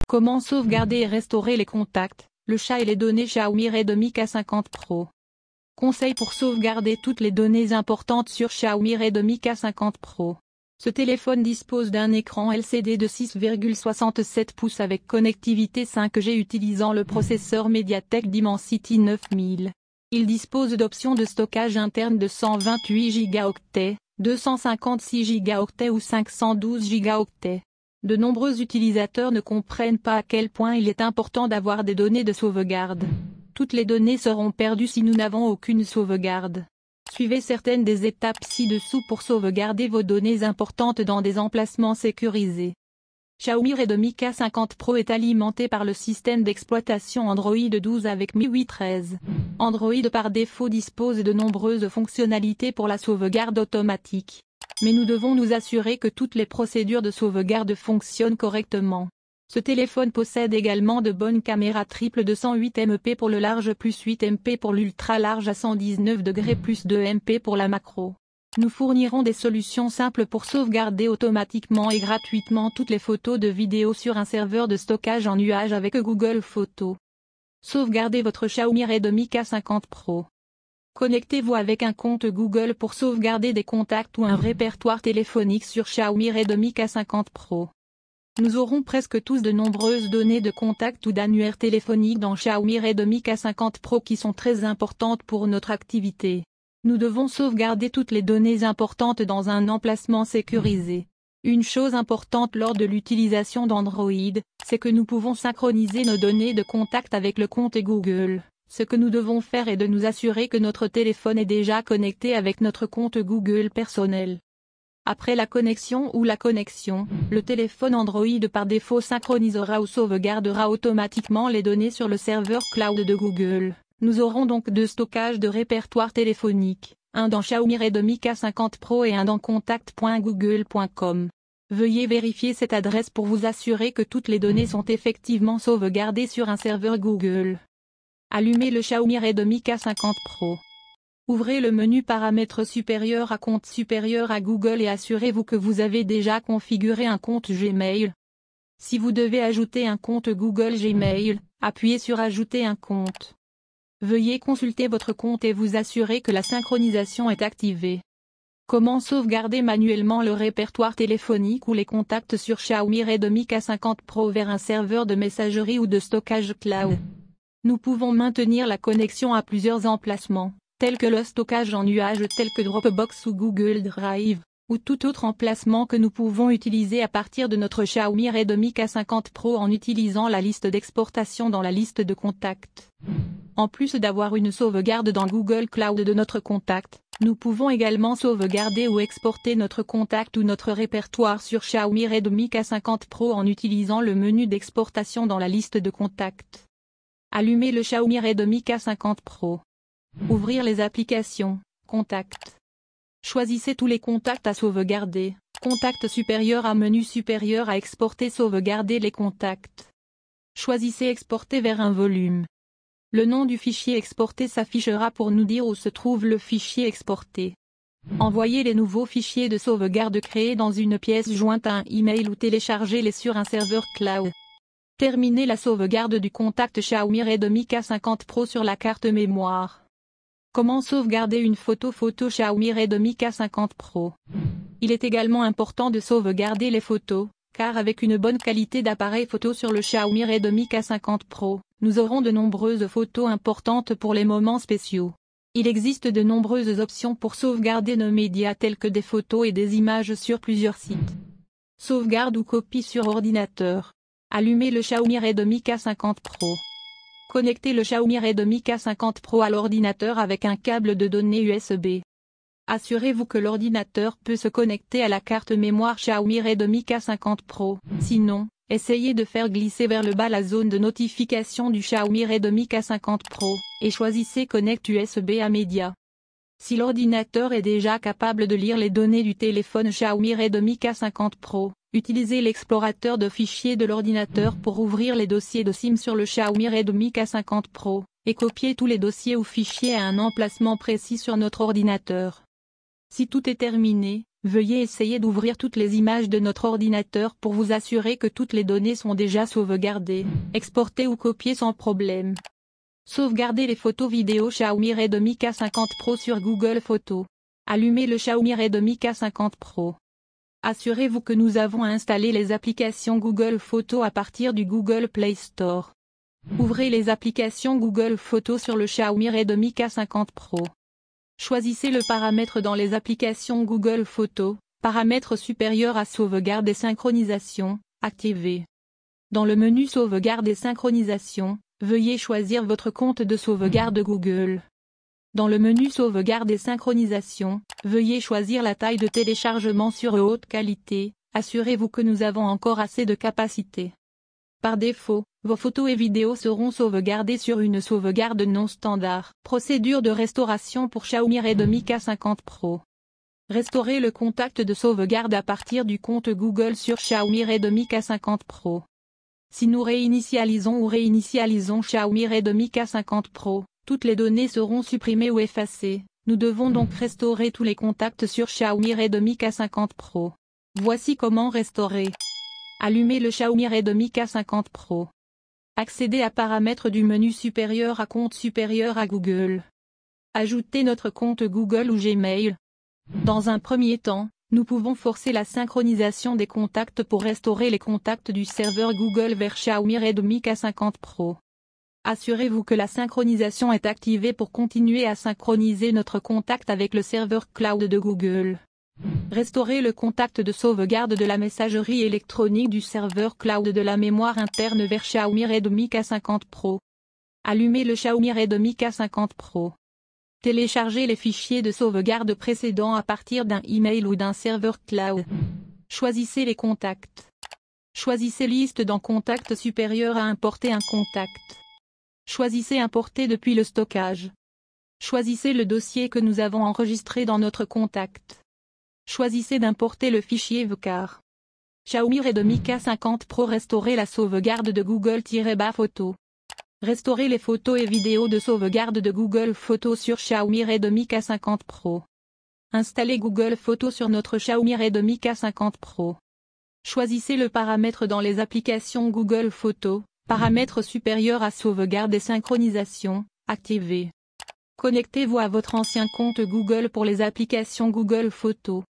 Comment sauvegarder et restaurer les contacts, le chat et les données Xiaomi Redmi K50 Pro. Conseil pour sauvegarder toutes les données importantes sur Xiaomi Redmi K50 Pro. Ce téléphone dispose d'un écran LCD de 6,67 pouces avec connectivité 5G utilisant le processeur MediaTek Dimensity 9000. Il dispose d'options de stockage interne de 128 Go, 256 Go ou 512 Go. De nombreux utilisateurs ne comprennent pas à quel point il est important d'avoir des données de sauvegarde. Toutes les données seront perdues si nous n'avons aucune sauvegarde. Suivez certaines des étapes ci-dessous pour sauvegarder vos données importantes dans des emplacements sécurisés. Xiaomi Redmi K50 Pro est alimenté par le système d'exploitation Android 12 avec MIUI 13. Android par défaut dispose de nombreuses fonctionnalités pour la sauvegarde automatique. Mais nous devons nous assurer que toutes les procédures de sauvegarde fonctionnent correctement. Ce téléphone possède également de bonnes caméras triples de 108 MP pour le large plus 8 MP pour l'ultra large à 119 degrés plus 2 MP pour la macro. Nous fournirons des solutions simples pour sauvegarder automatiquement et gratuitement toutes les photos de vidéos sur un serveur de stockage en nuage avec Google Photos. Sauvegardez votre Xiaomi Redmi K50 Pro. Connectez-vous avec un compte Google pour sauvegarder des contacts ou un répertoire téléphonique sur Xiaomi Redmi K50 Pro. Nous aurons presque tous de nombreuses données de contacts ou d'annuaires téléphoniques dans Xiaomi Redmi K50 Pro qui sont très importantes pour notre activité. Nous devons sauvegarder toutes les données importantes dans un emplacement sécurisé. Une chose importante lors de l'utilisation d'Android, c'est que nous pouvons synchroniser nos données de contact avec le compte Google. Ce que nous devons faire est de nous assurer que notre téléphone est déjà connecté avec notre compte Google personnel. Après la connexion, le téléphone Android par défaut synchronisera ou sauvegardera automatiquement les données sur le serveur cloud de Google. Nous aurons donc deux stockages de répertoire téléphonique, un dans Xiaomi Redmi K50 Pro et un dans contact.google.com. Veuillez vérifier cette adresse pour vous assurer que toutes les données sont effectivement sauvegardées sur un serveur Google. Allumez le Xiaomi Redmi K50 Pro. Ouvrez le menu Paramètres supérieurs à compte supérieur à Google et assurez-vous que vous avez déjà configuré un compte Gmail. Si vous devez ajouter un compte Google Gmail, appuyez sur Ajouter un compte. Veuillez consulter votre compte et vous assurer que la synchronisation est activée. Comment sauvegarder manuellement le répertoire téléphonique ou les contacts sur Xiaomi Redmi K50 Pro vers un serveur de messagerie ou de stockage cloud? Nous pouvons maintenir la connexion à plusieurs emplacements, tels que le stockage en nuage tel que Dropbox ou Google Drive, ou tout autre emplacement que nous pouvons utiliser à partir de notre Xiaomi Redmi K50 Pro en utilisant la liste d'exportation dans la liste de contacts. En plus d'avoir une sauvegarde dans Google Cloud de notre contact, nous pouvons également sauvegarder ou exporter notre contact ou notre répertoire sur Xiaomi Redmi K50 Pro en utilisant le menu d'exportation dans la liste de contacts. Allumez le Xiaomi Redmi K50 Pro. Ouvrir les applications, Contacts. Choisissez tous les contacts à sauvegarder, Contact supérieur à menu supérieur à exporter sauvegarder les contacts. Choisissez Exporter vers un volume. Le nom du fichier exporté s'affichera pour nous dire où se trouve le fichier exporté. Envoyez les nouveaux fichiers de sauvegarde créés dans une pièce jointe à un email ou téléchargez-les sur un serveur cloud. Terminez la sauvegarde du contact Xiaomi Redmi K50 Pro sur la carte mémoire. Comment sauvegarder une photo Xiaomi Redmi K50 Pro? Il est également important de sauvegarder les photos, car avec une bonne qualité d'appareil photo sur le Xiaomi Redmi K50 Pro, nous aurons de nombreuses photos importantes pour les moments spéciaux. Il existe de nombreuses options pour sauvegarder nos médias tels que des photos et des images sur plusieurs sites. Sauvegarde ou copie sur ordinateur. Allumez le Xiaomi Redmi K50 Pro. Connectez le Xiaomi Redmi K50 Pro à l'ordinateur avec un câble de données USB. Assurez-vous que l'ordinateur peut se connecter à la carte mémoire Xiaomi Redmi K50 Pro. Sinon, essayez de faire glisser vers le bas la zone de notification du Xiaomi Redmi K50 Pro, et choisissez Connect USB à média. Si l'ordinateur est déjà capable de lire les données du téléphone Xiaomi Redmi K50 Pro, utilisez l'explorateur de fichiers de l'ordinateur pour ouvrir les dossiers de SIM sur le Xiaomi Redmi K50 Pro, et copier tous les dossiers ou fichiers à un emplacement précis sur notre ordinateur. Si tout est terminé, Veuillez essayer d'ouvrir toutes les images de notre ordinateur pour vous assurer que toutes les données sont déjà sauvegardées, exportées ou copiées sans problème. Sauvegardez les photos vidéo Xiaomi Redmi K50 Pro sur Google Photos. Allumez le Xiaomi Redmi K50 Pro. Assurez-vous que nous avons installé les applications Google Photos à partir du Google Play Store. Ouvrez les applications Google Photos sur le Xiaomi Redmi K50 Pro. Choisissez le paramètre dans les applications Google Photos, paramètre supérieur à sauvegarde et synchronisation, activé. Dans le menu sauvegarde et synchronisation, veuillez choisir votre compte de sauvegarde Google. Dans le menu sauvegarde et synchronisation, veuillez choisir la taille de téléchargement sur haute qualité, assurez-vous que nous avons encore assez de capacité. Par défaut, vos photos et vidéos seront sauvegardées sur une sauvegarde non standard. Procédure de restauration pour Xiaomi Redmi K50 Pro. Restaurez le contact de sauvegarde à partir du compte Google sur Xiaomi Redmi K50 Pro. Si nous réinitialisons ou réinitialisons Xiaomi Redmi K50 Pro, toutes les données seront supprimées ou effacées. Nous devons donc restaurer tous les contacts sur Xiaomi Redmi K50 Pro. Voici comment restaurer. Allumez le Xiaomi Redmi K50 Pro. Accédez à paramètres du menu supérieur à compte supérieur à Google. Ajoutez notre compte Google ou Gmail. Dans un premier temps, nous pouvons forcer la synchronisation des contacts pour restaurer les contacts du serveur Google vers Xiaomi Redmi K50 Pro. Assurez-vous que la synchronisation est activée pour continuer à synchroniser notre contact avec le serveur cloud de Google. Restaurez le contact de sauvegarde de la messagerie électronique du serveur cloud de la mémoire interne vers Xiaomi Redmi K50 Pro. Allumez le Xiaomi Redmi K50 Pro. Téléchargez les fichiers de sauvegarde précédents à partir d'un email ou d'un serveur cloud. Choisissez les contacts. Choisissez liste dans contact supérieur à importer un contact. Choisissez importer depuis le stockage. Choisissez le dossier que nous avons enregistré dans notre contact. Choisissez d'importer le fichier VCAR. Xiaomi Redmi K50 Pro. Restaurer la sauvegarde de Google-Photos. Restaurer les photos et vidéos de sauvegarde de Google Photos sur Xiaomi Redmi K50 Pro. Installez Google Photos sur notre Xiaomi Redmi K50 Pro. Choisissez le paramètre dans les applications Google Photos, paramètre supérieur à sauvegarde et synchronisation, activé. Connectez-vous à votre ancien compte Google pour les applications Google Photos.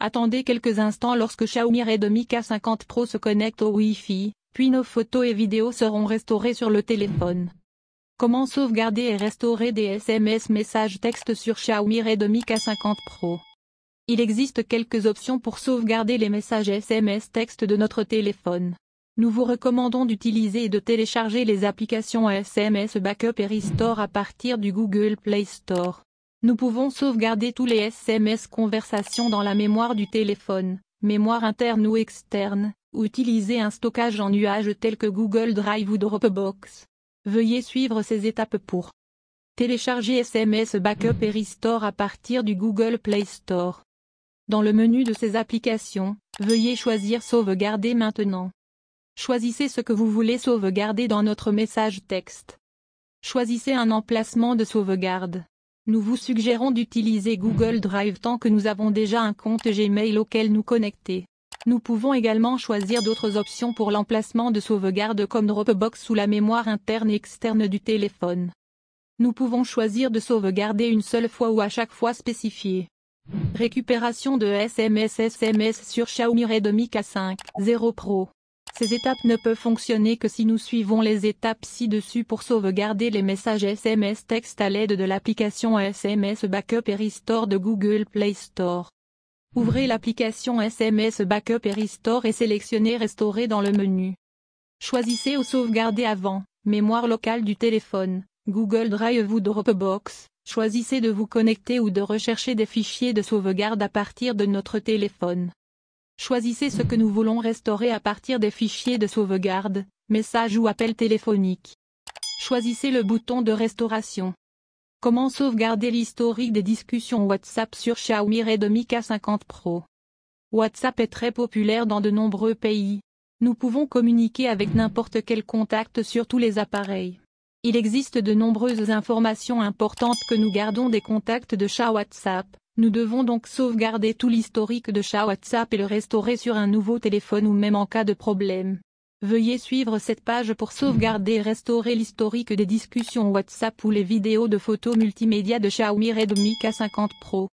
Attendez quelques instants lorsque Xiaomi Redmi K50 Pro se connecte au Wi-Fi, puis nos photos et vidéos seront restaurées sur le téléphone. Comment sauvegarder et restaurer des SMS messages texte sur Xiaomi Redmi K50 Pro? Il existe quelques options pour sauvegarder les messages SMS texte de notre téléphone. Nous vous recommandons d'utiliser et de télécharger les applications SMS Backup et Restore à partir du Google Play Store. Nous pouvons sauvegarder tous les SMS conversations dans la mémoire du téléphone, mémoire interne ou externe, ou utiliser un stockage en nuage tel que Google Drive ou Dropbox. Veuillez suivre ces étapes pour télécharger SMS Backup et Restore à partir du Google Play Store. Dans le menu de ces applications, veuillez choisir Sauvegarder maintenant. Choisissez ce que vous voulez sauvegarder dans notre message texte. Choisissez un emplacement de sauvegarde. Nous vous suggérons d'utiliser Google Drive tant que nous avons déjà un compte Gmail auquel nous connecter. Nous pouvons également choisir d'autres options pour l'emplacement de sauvegarde comme Dropbox ou la mémoire interne et externe du téléphone. Nous pouvons choisir de sauvegarder une seule fois ou à chaque fois spécifiée. Récupération de SMS sur Xiaomi Redmi K50 Pro. Ces étapes ne peuvent fonctionner que si nous suivons les étapes ci-dessus pour sauvegarder les messages SMS texte à l'aide de l'application SMS Backup et Restore de Google Play Store. Ouvrez l'application SMS Backup et Restore et sélectionnez Restaurer dans le menu. Choisissez ou sauvegarder avant, mémoire locale du téléphone, Google Drive ou Dropbox. Choisissez de vous connecter ou de rechercher des fichiers de sauvegarde à partir de notre téléphone. Choisissez ce que nous voulons restaurer à partir des fichiers de sauvegarde, messages ou appels téléphoniques. Choisissez le bouton de restauration. Comment sauvegarder l'historique des discussions WhatsApp sur Xiaomi Redmi K50 Pro? WhatsApp est très populaire dans de nombreux pays. Nous pouvons communiquer avec n'importe quel contact sur tous les appareils. Il existe de nombreuses informations importantes que nous gardons des contacts de WhatsApp, Nous devons donc sauvegarder tout l'historique de chat WhatsApp et le restaurer sur un nouveau téléphone ou même en cas de problème. Veuillez suivre cette page pour sauvegarder et restaurer l'historique des discussions WhatsApp ou les vidéos de photos multimédia de Xiaomi Redmi K50 Pro.